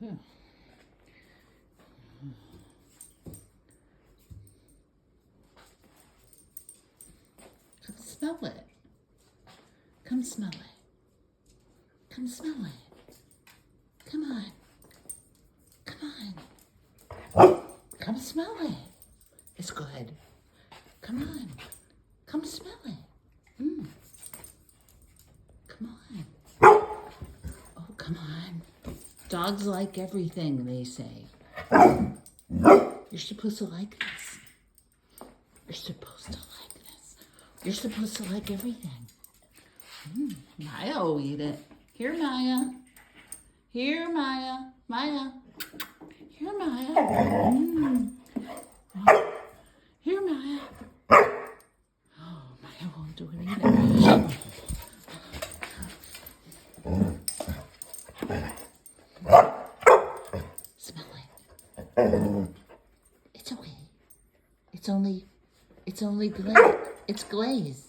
Come smell it. Come smell it. Come smell it. Come on. Come on. Come smell it. It's good. Come on. Come smell it. Come on. Oh, come on. Dogs like everything, they say. You're supposed to like this. You're supposed to like this. You're supposed to like everything. Maya will eat it. Here, Maya. Here, Maya. Maya. Here, Maya. Here, Maya. Oh, Maya won't do it either. Smell it. It's okay. It's only glaze. It's glaze.